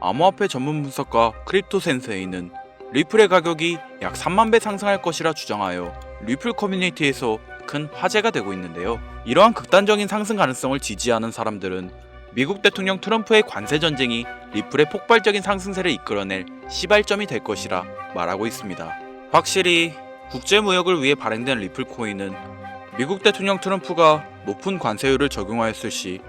암호화폐 전문 분석가 크립토 센세이는 리플의 가격이 약 3만 배 상승할 것이라 주장하여 리플 커뮤니티에서 큰 화제가 되고 있는데요. 이러한 극단적인 상승 가능성을 지지하는 사람들은 미국 대통령 트럼프의 관세 전쟁이 리플의 폭발적인 상승세를 이끌어낼 시발점이 될 것이라 말하고 있습니다. 확실히 국제무역을 위해 발행된 리플 코인은 미국 대통령 트럼프가 높은 관세율을 적용하였을 시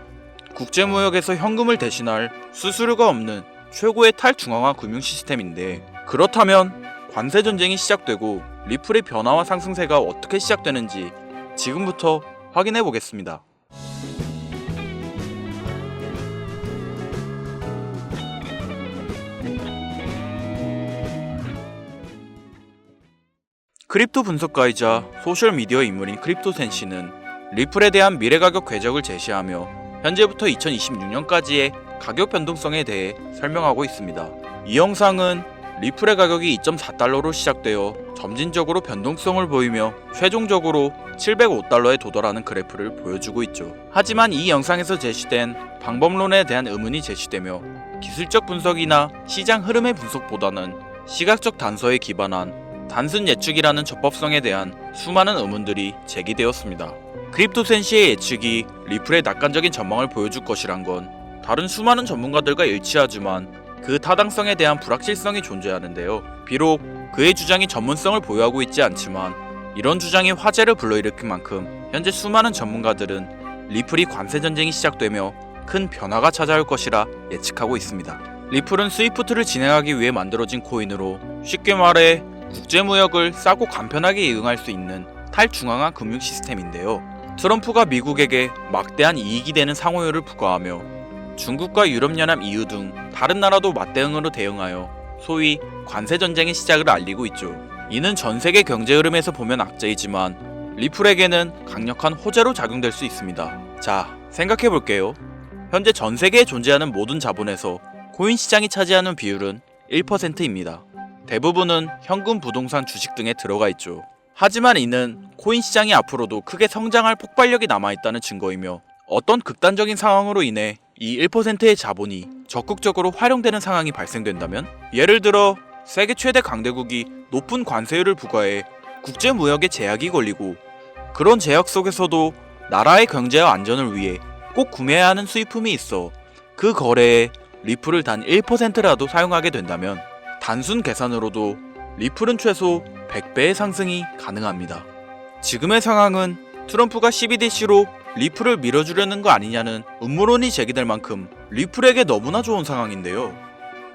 국제무역에서 현금을 대신할 수수료가 없는 최고의 탈중앙화 금융 시스템인데, 그렇다면 관세 전쟁이 시작되고 리플의 변화와 상승세가 어떻게 시작되는지 지금부터 확인해 보겠습니다. 크립토 분석가이자 소셜미디어 인물인 크립토센시는 리플에 대한 미래 가격 궤적을 제시하며 현재부터 2026년까지의 가격 변동성에 대해 설명하고 있습니다. 이 영상은 리플의 가격이 2.4달러로 시작되어 점진적으로 변동성을 보이며 최종적으로 705달러에 도달하는 그래프를 보여주고 있죠. 하지만 이 영상에서 제시된 방법론에 대한 의문이 제시되며 기술적 분석이나 시장 흐름의 분석보다는 시각적 단서에 기반한 단순 예측이라는 적법성에 대한 수많은 의문들이 제기되었습니다. 크립토센시의 예측이 리플의 낙관적인 전망을 보여줄 것이란 건 다른 수많은 전문가들과 일치하지만 그 타당성에 대한 불확실성이 존재하는데요. 비록 그의 주장이 전문성을 보유하고 있지 않지만 이런 주장이 화제를 불러일으킨 만큼 현재 수많은 전문가들은 리플이 관세 전쟁이 시작되며 큰 변화가 찾아올 것이라 예측하고 있습니다. 리플은 스위프트를 진행하기 위해 만들어진 코인으로 쉽게 말해 국제무역을 싸고 간편하게 이용할 수 있는 탈중앙화 금융 시스템인데요. 트럼프가 미국에게 막대한 이익이 되는 상호율을 부과하며 중국과 유럽연합 EU 등 다른 나라도 맞대응으로 대응하여 소위 관세 전쟁의 시작을 알리고 있죠. 이는 전 세계 경제 흐름에서 보면 악재이지만 리플에게는 강력한 호재로 작용될 수 있습니다. 자, 생각해 볼게요. 현재 전 세계에 존재하는 모든 자본에서 코인 시장이 차지하는 비율은 1%입니다. 대부분은 현금, 부동산, 주식 등에 들어가 있죠. 하지만 이는 코인 시장이 앞으로도 크게 성장할 폭발력이 남아있다는 증거이며 어떤 극단적인 상황으로 인해 이 1%의 자본이 적극적으로 활용되는 상황이 발생된다면, 예를 들어 세계 최대 강대국이 높은 관세율을 부과해 국제무역에 제약이 걸리고 그런 제약 속에서도 나라의 경제와 안전을 위해 꼭 구매해야 하는 수입품이 있어 그 거래에 리플을 단 1%라도 사용하게 된다면 단순 계산으로도 리플은 최소 100배의 상승이 가능합니다. 지금의 상황은 트럼프가 CBDC로 리플을 밀어주려는 거 아니냐는 음모론이 제기될 만큼 리플에게 너무나 좋은 상황인데요.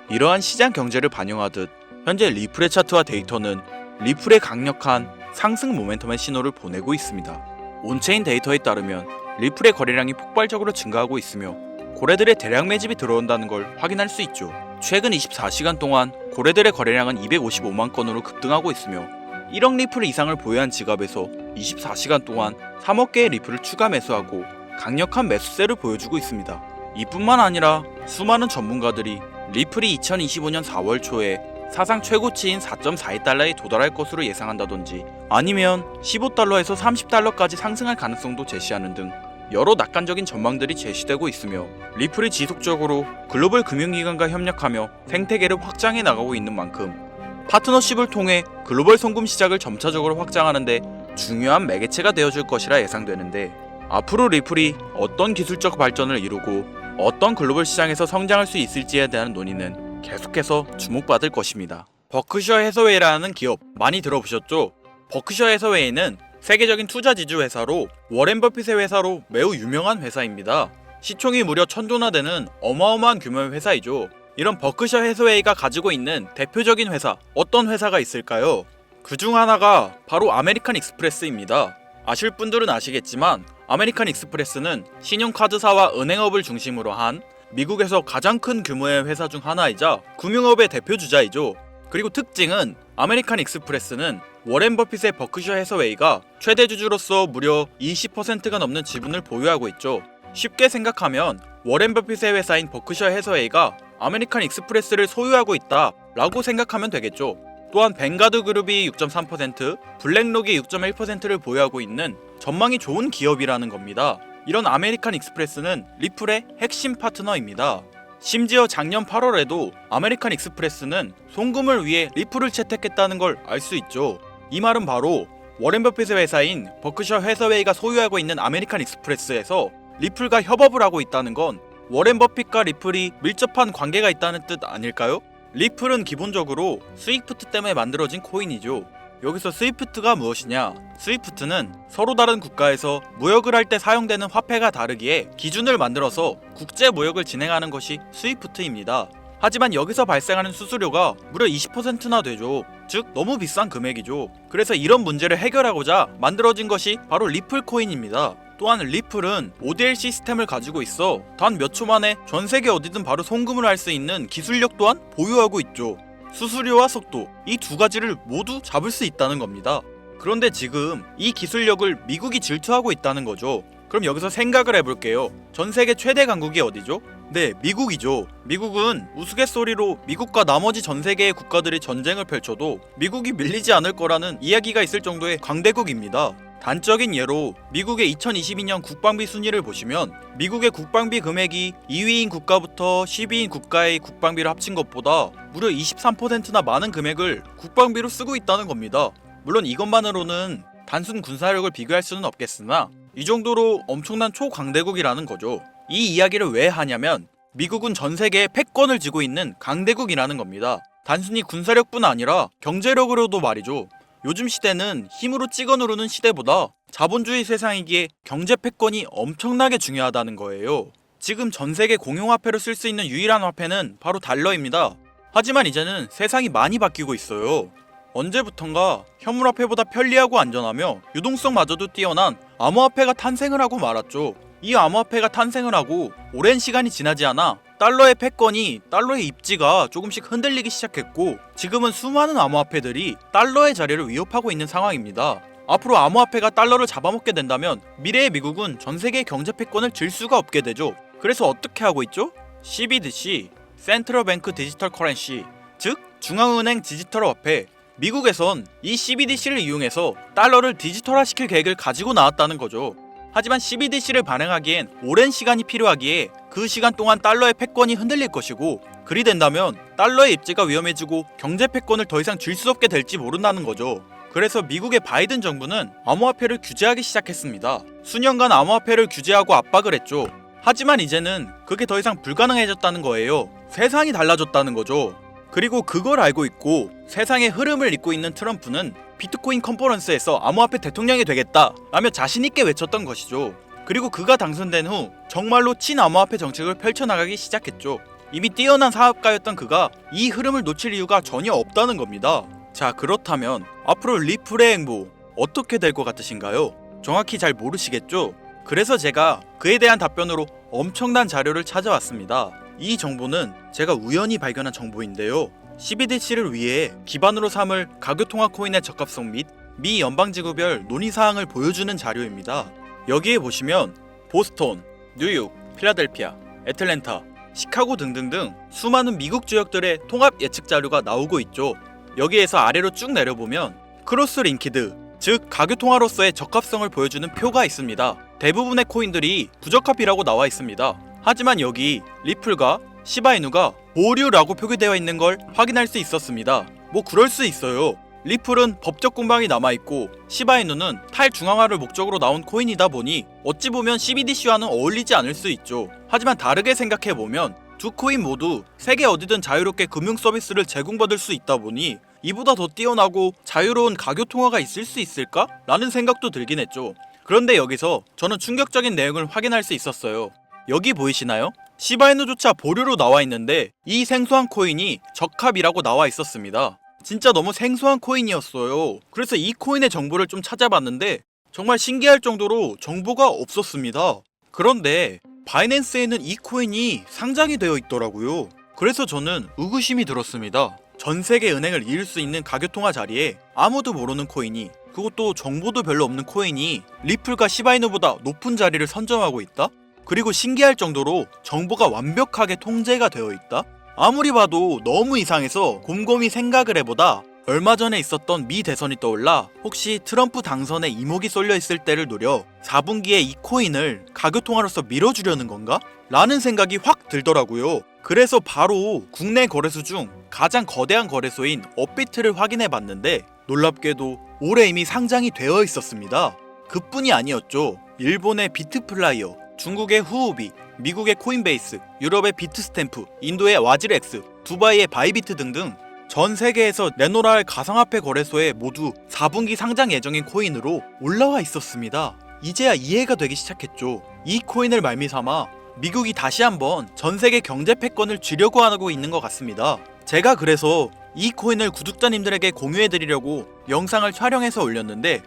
이러한 시장 경제를 반영하듯 현재 리플의 차트와 데이터는 리플의 강력한 상승 모멘텀의 신호를 보내고 있습니다. 온체인 데이터에 따르면 리플의 거래량이 폭발적으로 증가하고 있으며 고래들의 대량 매집이 들어온다는 걸 확인할 수 있죠. 최근 24시간 동안 고래들의 거래량은 255만 건으로 급등하고 있으며 1억 리플 이상을 보유한 지갑에서 24시간 동안 3억 개의 리플을 추가 매수하고 강력한 매수세를 보여주고 있습니다. 이뿐만 아니라 수많은 전문가들이 리플이 2025년 4월 초에 사상 최고치인 4.42달러에 도달할 것으로 예상한다든지 아니면 15달러에서 30달러까지 상승할 가능성도 제시하는 등 여러 낙관적인 전망들이 제시되고 있으며 리플이 지속적으로 글로벌 금융기관과 협력하며 생태계를 확장해 나가고 있는 만큼 파트너십을 통해 글로벌 송금 시장을 점차적으로 확장하는 데 중요한 매개체가 되어줄 것이라 예상되는데, 앞으로 리플이 어떤 기술적 발전을 이루고 어떤 글로벌 시장에서 성장할 수 있을지에 대한 논의는 계속해서 주목받을 것입니다. 버크셔 해서웨이라는 기업 많이 들어보셨죠? 버크셔 해서웨이는 세계적인 투자 지주 회사로 워렌 버핏의 회사로 매우 유명한 회사입니다. 시총이 무려 1000조나 되는 어마어마한 규모의 회사이죠. 이런 버크셔 해서웨이가 가지고 있는 대표적인 회사, 어떤 회사가 있을까요? 그중 하나가 바로 아메리칸 익스프레스입니다. 아실 분들은 아시겠지만 아메리칸 익스프레스는 신용카드사와 은행업을 중심으로 한 미국에서 가장 큰 규모의 회사 중 하나이자 금융업의 대표 주자이죠. 그리고 특징은 아메리칸 익스프레스는 워렌 버핏의 버크셔 해서웨이가 최대 주주로서 무려 20%가 넘는 지분을 보유하고 있죠. 쉽게 생각하면 워렌 버핏의 회사인 버크셔 해서웨이가 아메리칸 익스프레스를 소유하고 있다 라고 생각하면 되겠죠. 또한 뱅가드 그룹이 6.3%, 블랙록이 6.1%를 보유하고 있는 전망이 좋은 기업이라는 겁니다. 이런 아메리칸 익스프레스는 리플의 핵심 파트너입니다. 심지어 작년 8월에도 아메리칸 익스프레스는 송금을 위해 리플을 채택했다는 걸 알 수 있죠. 이 말은 바로 워렌 버핏의 회사인 버크셔 해서웨이가 소유하고 있는 아메리칸 익스프레스에서 리플과 협업을 하고 있다는 건 워렌 버핏과 리플이 밀접한 관계가 있다는 뜻 아닐까요? 리플은 기본적으로 스위프트 때문에 만들어진 코인이죠. 여기서 스위프트가 무엇이냐? 스위프트는 서로 다른 국가에서 무역을 할 때 사용되는 화폐가 다르기에 기준을 만들어서 국제 무역을 진행하는 것이 스위프트입니다. 하지만 여기서 발생하는 수수료가 무려 20%나 되죠. 즉 너무 비싼 금액이죠. 그래서 이런 문제를 해결하고자 만들어진 것이 바로 리플 코인입니다. 또한 리플은 ODL 시스템을 가지고 있어 단 몇 초 만에 전 세계 어디든 바로 송금을 할 수 있는 기술력 또한 보유하고 있죠. 수수료와 속도, 이 두 가지를 모두 잡을 수 있다는 겁니다. 그런데 지금 이 기술력을 미국이 질투하고 있다는 거죠. 그럼 여기서 생각을 해볼게요. 전 세계 최대 강국이 어디죠? 네, 미국이죠. 미국은 우스갯소리로 미국과 나머지 전 세계의 국가들이 전쟁을 펼쳐도 미국이 밀리지 않을 거라는 이야기가 있을 정도의 강대국입니다. 단적인 예로 미국의 2022년 국방비 순위를 보시면 미국의 국방비 금액이 2위인 국가부터 10위인 국가의 국방비를 합친 것보다 무려 23%나 많은 금액을 국방비로 쓰고 있다는 겁니다. 물론 이것만으로는 단순 군사력을 비교할 수는 없겠으나 이 정도로 엄청난 초강대국이라는 거죠. 이 이야기를 왜 하냐면 미국은 전 세계에 패권을 쥐고 있는 강대국이라는 겁니다. 단순히 군사력뿐 아니라 경제력으로도 말이죠. 요즘 시대는 힘으로 찍어 누르는 시대보다 자본주의 세상이기에 경제 패권이 엄청나게 중요하다는 거예요. 지금 전 세계 공용화폐로 쓸 수 있는 유일한 화폐는 바로 달러입니다. 하지만 이제는 세상이 많이 바뀌고 있어요. 언제부턴가 현물화폐보다 편리하고 안전하며 유동성마저도 뛰어난 암호화폐가 탄생을 하고 말았죠. 이 암호화폐가 탄생을 하고 오랜 시간이 지나지 않아 달러의 패권이, 달러의 입지가 조금씩 흔들리기 시작했고 지금은 수많은 암호화폐들이 달러의 자리를 위협하고 있는 상황입니다. 앞으로 암호화폐가 달러를 잡아먹게 된다면 미래의 미국은 전 세계의 경제 패권을 질 수가 없게 되죠. 그래서 어떻게 하고 있죠? CBDC, 센트럴 뱅크 디지털 커런시, 즉 중앙은행 디지털 화폐. 미국에선 이 CBDC를 이용해서 달러를 디지털화시킬 계획을 가지고 나왔다는 거죠. 하지만 CBDC를 발행하기엔 오랜 시간이 필요하기에 그 시간 동안 달러의 패권이 흔들릴 것이고 그리 된다면 달러의 입지가 위험해지고 경제 패권을 더 이상 줄 수 없게 될지 모른다는 거죠. 그래서 미국의 바이든 정부는 암호화폐를 규제하기 시작했습니다. 수년간 암호화폐를 규제하고 압박을 했죠. 하지만 이제는 그게 더 이상 불가능해졌다는 거예요. 세상이 달라졌다는 거죠. 그리고 그걸 알고 있고 세상의 흐름을 잇고 있는 트럼프는 비트코인 컨퍼런스에서 암호화폐 대통령이 되겠다 라며 자신있게 외쳤던 것이죠. 그리고 그가 당선된 후 정말로 친암호화폐 정책을 펼쳐나가기 시작했죠. 이미 뛰어난 사업가였던 그가 이 흐름을 놓칠 이유가 전혀 없다는 겁니다. 자, 그렇다면 앞으로 리플의 행보 어떻게 될 것 같으신가요? 정확히 잘 모르시겠죠? 그래서 제가 그에 대한 답변으로 엄청난 자료를 찾아왔습니다. 이 정보는 제가 우연히 발견한 정보인데요. CBDC를 위해 기반으로 삼을 가교통화 코인의 적합성 및 미 연방지구별 논의사항을 보여주는 자료입니다. 여기에 보시면 보스턴, 뉴욕, 필라델피아, 애틀랜타, 시카고 등등등 수많은 미국 지역들의 통합 예측 자료가 나오고 있죠. 여기에서 아래로 쭉 내려보면 크로스 링키드, 즉 가교통화로서의 적합성을 보여주는 표가 있습니다. 대부분의 코인들이 부적합이라고 나와 있습니다. 하지만 여기 리플과 시바이누가 보류라고 표기되어 있는 걸 확인할 수 있었습니다. 뭐 그럴 수 있어요. 리플은 법적 공방이 남아있고 시바이누는 탈중앙화를 목적으로 나온 코인이다 보니 어찌 보면 CBDC와는 어울리지 않을 수 있죠. 하지만 다르게 생각해보면 두 코인 모두 세계 어디든 자유롭게 금융 서비스를 제공받을 수 있다 보니 이보다 더 뛰어나고 자유로운 가교통화가 있을 수 있을까? 라는 생각도 들긴 했죠. 그런데 여기서 저는 충격적인 내용을 확인할 수 있었어요. 여기 보이시나요? 시바이누조차 보류로 나와 있는데 이 생소한 코인이 적합이라고 나와 있었습니다. 진짜 너무 생소한 코인이었어요. 그래서 이 코인의 정보를 좀 찾아봤는데 정말 신기할 정도로 정보가 없었습니다. 그런데 바이낸스에는 이 코인이 상장이 되어 있더라고요. 그래서 저는 의구심이 들었습니다. 전 세계 은행을 이을 수 있는 가교통화 자리에 아무도 모르는 코인이, 그것도 정보도 별로 없는 코인이 리플과 시바이누보다 높은 자리를 선점하고 있다? 그리고 신기할 정도로 정보가 완벽하게 통제가 되어 있다? 아무리 봐도 너무 이상해서 곰곰이 생각을 해보다 얼마 전에 있었던 미 대선이 떠올라 혹시 트럼프 당선에 이목이 쏠려 있을 때를 노려 4분기에 이 코인을 가교통화로서 밀어주려는 건가? 라는 생각이 확 들더라고요. 그래서 바로 국내 거래소 중 가장 거대한 거래소인 업비트를 확인해 봤는데 놀랍게도 올해 이미 상장이 되어 있었습니다. 그뿐이 아니었죠. 일본의 비트플라이어, 중국의 후오비, 미국의 코인베이스, 유럽의 비트스탬프, 인도의 와즈렉스, 두바이의 바이비트 등등 전 세계에서 내놓으라 할 가상화폐 거래소에 모두 4분기 상장 예정인 코인으로 올라와 있었습니다. 이제야 이해가 되기 시작했죠. 이 코인을 말미삼아 미국이 다시 한번 전 세계 경제 패권을 쥐려고 하고 있는 것 같습니다. 제가 그래서 이 코인을 구독자님들에게 공유해드리려고 영상을 촬영해서 올렸는데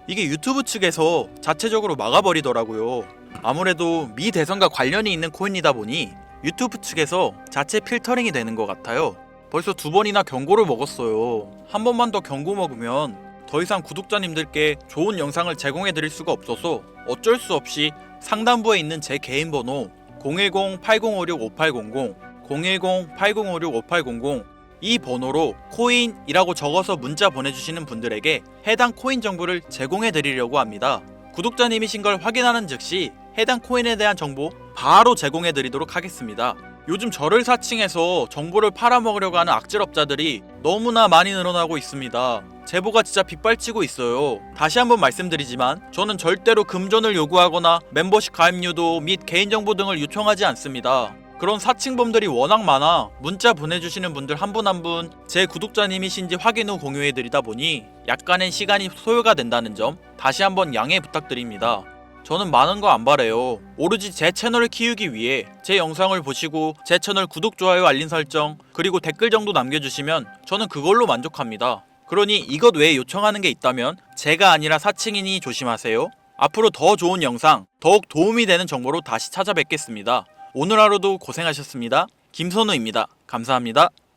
이게 유튜브 측에서 자체적으로 막아버리더라고요. 아무래도 미 대선과 관련이 있는 코인이다 보니 유튜브 측에서 자체 필터링이 되는 것 같아요. 벌써 2번이나 경고를 먹었어요. 한 번만 더 경고 먹으면 더 이상 구독자님들께 좋은 영상을 제공해드릴 수가 없어서 어쩔 수 없이 상단부에 있는 제 개인 번호 010-8056-5800, 010-8056-5800 이 번호로 코인이라고 적어서 문자 보내주시는 분들에게 해당 코인 정보를 제공해드리려고 합니다. 구독자님이신 걸 확인하는 즉시 해당 코인에 대한 정보 바로 제공해드리도록 하겠습니다. 요즘 저를 사칭해서 정보를 팔아먹으려고 하는 악질업자들이 너무나 많이 늘어나고 있습니다. 제보가 진짜 빗발치고 있어요. 다시 한번 말씀드리지만 저는 절대로 금전을 요구하거나 멤버십 가입료도 및 개인정보 등을 요청하지 않습니다. 그런 사칭범들이 워낙 많아 문자 보내주시는 분들 한 분 한 분 제 구독자님이신지 확인 후 공유해드리다 보니 약간의 시간이 소요가 된다는 점 다시 한번 양해 부탁드립니다. 저는 많은 거 안 바래요. 오로지 제 채널을 키우기 위해 제 영상을 보시고 제 채널 구독, 좋아요, 알림 설정 그리고 댓글 정도 남겨주시면 저는 그걸로 만족합니다. 그러니 이것 외에 요청하는 게 있다면 제가 아니라 사칭이니 조심하세요. 앞으로 더 좋은 영상, 더욱 도움이 되는 정보로 다시 찾아뵙겠습니다. 오늘 하루도 고생하셨습니다. 김선우입니다. 감사합니다.